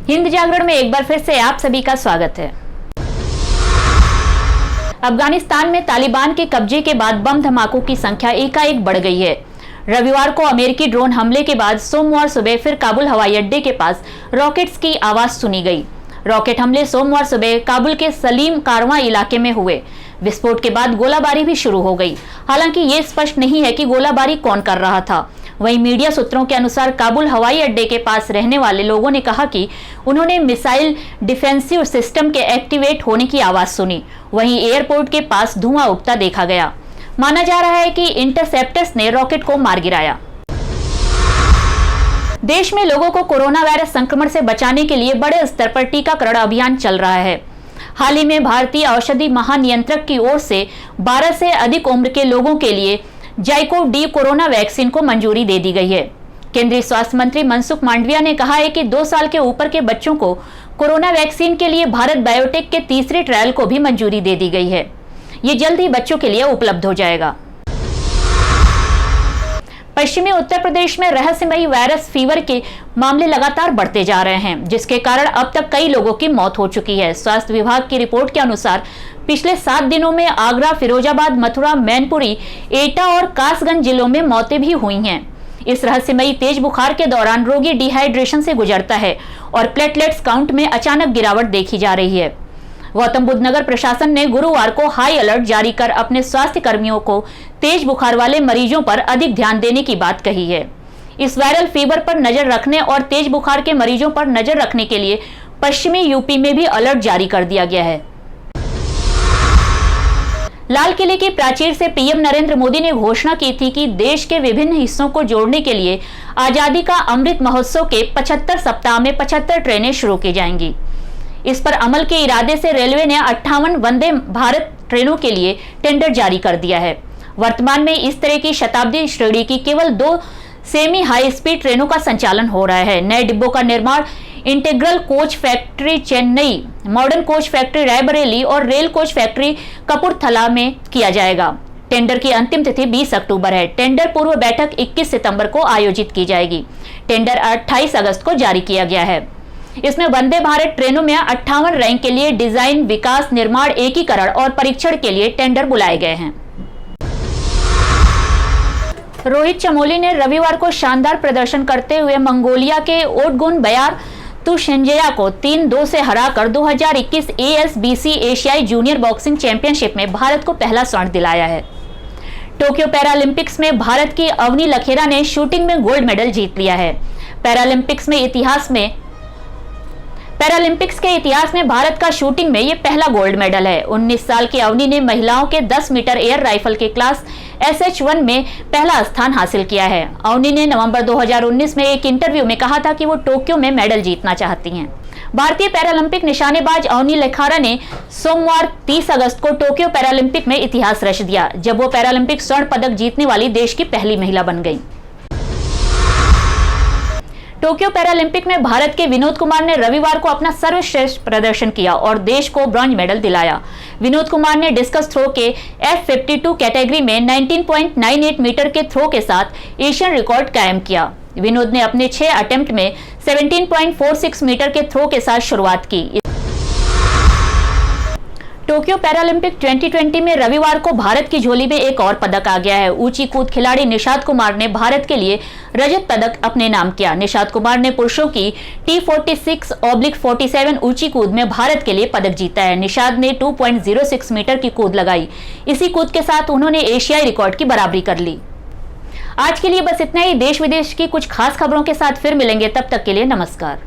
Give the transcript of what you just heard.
हिंद जागरण में एक बार फिर से आप सभी का स्वागत है। अफगानिस्तान में तालिबान के कब्जे के बाद बम धमाकों की संख्या एकाएक बढ़ गई है। रविवार को अमेरिकी ड्रोन हमले के बाद सोमवार सुबह फिर काबुल हवाई अड्डे के पास रॉकेट्स की आवाज सुनी गई। रॉकेट हमले सोमवार सुबह काबुल के सलीम कारवां इलाके में हुए। विस्फोट के बाद गोलाबारी भी शुरू हो गई। हालांकि ये स्पष्ट नहीं है कि गोलाबारी कौन कर रहा था। वहीं मीडिया सूत्रों के अनुसार काबुल हवाई अड्डे के पास रहने वाले लोगों ने कहा कि उन्होंने मिसाइल डिफेंसिव सिस्टम के एक्टिवेट होने की आवाज सुनी। वहीं एयरपोर्ट के पास धुआं उठता देखा गया। माना जा रहा है कि इंटरसेप्टर्स ने रॉकेट को मार गिराया। देश में लोगों को कोरोना वायरस संक्रमण से बचाने के लिए बड़े स्तर पर टीकाकरण अभियान चल रहा है। हाल ही में भारतीय औषधि महानियंत्रक की ओर से 12 से अधिक उम्र के लोगों के लिए जाइकोव-डी कोरोना वैक्सीन को मंजूरी दे दी गई है। केंद्रीय स्वास्थ्य मंत्री मनसुख मांडविया ने कहा है कि 2 साल के ऊपर के बच्चों को कोरोना वैक्सीन के लिए भारत बायोटेक के तीसरे ट्रायल को भी मंजूरी दे दी गई है। ये जल्द ही बच्चों के लिए उपलब्ध हो जाएगा। पश्चिमी उत्तर प्रदेश में रहस्यमयी वायरस फीवर के मामले लगातार बढ़ते जा रहे हैं, जिसके कारण अब तक कई लोगों की मौत हो चुकी है। स्वास्थ्य विभाग की रिपोर्ट के अनुसार पिछले 7 दिनों में आगरा, फिरोजाबाद, मथुरा, मैनपुरी, एटा और कासगंज जिलों में मौतें भी हुई हैं। इस रहस्यमयी तेज बुखार के दौरान रोगी डिहाइड्रेशन से गुजरता है और प्लेटलेट्स काउंट में अचानक गिरावट देखी जा रही है। गौतम बुद्ध नगर प्रशासन ने गुरुवार को हाई अलर्ट जारी कर अपने स्वास्थ्य कर्मियों को तेज बुखार वाले मरीजों पर अधिक ध्यान देने की बात कही है। इस वायरल फीवर पर नजर रखने और तेज बुखार के मरीजों पर नजर रखने के लिए पश्चिमी यूपी में भी अलर्ट जारी कर दिया गया है। लाल किले की प्राचीर से पीएम नरेंद्र मोदी ने घोषणा की थी कि देश के विभिन्न हिस्सों को जोड़ने के लिए आजादी का अमृत महोत्सव के 75 सप्ताह में 75 ट्रेनें शुरू की जाएंगी। इस पर अमल के इरादे से रेलवे ने 58 वंदे भारत ट्रेनों के लिए टेंडर जारी कर दिया है। वर्तमान में इस तरह की शताब्दी श्रेणी की केवल 2 सेमी हाई स्पीड ट्रेनों का संचालन हो रहा है। नए डिब्बों का निर्माण integral coach factory Chennai, modern coach factory Raebareli और रेल कोच फैक्ट्री कपूरथला में किया जाएगा। टेंडर की अंतिम तिथि 20 अक्टूबर है। टेंडर पूर्व बैठक 21 सितंबर को आयोजित की जाएगी। टेंडर 28 अगस्त को जारी किया गया है। इसमें वंदे भारत ट्रेनों में 58 रैंक के लिए डिजाइन, विकास, निर्माण, एकीकरण और परीक्षण के लिए टेंडर बुलाए गए हैं। रोहित चमोली ने रविवार को शानदार प्रदर्शन करते हुए मंगोलिया के ओटगुन बयार तुशेंजेया को 3-2 से हराकर 2021 ASBC एशियाई जूनियर बॉक्सिंग चैंपियनशिप में भारत को पहला स्वर्ण दिलाया है। टोक्यो पैरालंपिक्स में भारत की अवनी लखेरा ने शूटिंग में गोल्ड मेडल जीत लिया है। पैरालंपिक्स के इतिहास में भारत का शूटिंग में ये पहला गोल्ड मेडल है। 19 साल की अवनी ने महिलाओं के 10 मीटर एयर राइफल के क्लास SH1 में पहला स्थान हासिल किया है। अवनी ने नवंबर 2019 में एक इंटरव्यू में कहा था कि वो टोक्यो में मेडल जीतना चाहती हैं। भारतीय पैरालंपिक निशानेबाज अवनी लखेरा ने सोमवार 30 अगस्त को टोक्यो पैरालंपिक में इतिहास रच दिया, जब वो पैरालंपिक स्वर्ण पदक जीतने वाली देश की पहली महिला बन गई। टोक्यो पैरालंपिक में भारत के विनोद कुमार ने रविवार को अपना सर्वश्रेष्ठ प्रदर्शन किया और देश को ब्रॉन्ज मेडल दिलाया। विनोद कुमार ने डिस्कस थ्रो के F52 कैटेगरी में 19.98 मीटर के थ्रो के साथ एशियन रिकॉर्ड कायम किया। विनोद ने अपने 6 अटेम्प्ट में 17.46 मीटर के थ्रो के साथ शुरुआत की। टोक्यो पैरालंपिक 2020 में रविवार को भारत की झोली में एक और पदक आ गया है। ऊंची कूद खिलाड़ी निशाद कुमार ने भारत के लिए रजत पदक अपने नाम किया। निशाद कुमार ने पुरुषों की T46/47 ऊंची कूद में भारत के लिए पदक जीता है। निशाद ने 2.06 मीटर की कूद लगाई। इसी कूद के साथ उन्होंने एशियाई रिकॉर्ड की बराबरी कर ली। आज के लिए बस इतना ही। देश विदेश की कुछ खास खबरों के साथ फिर मिलेंगे, तब तक के लिए नमस्कार।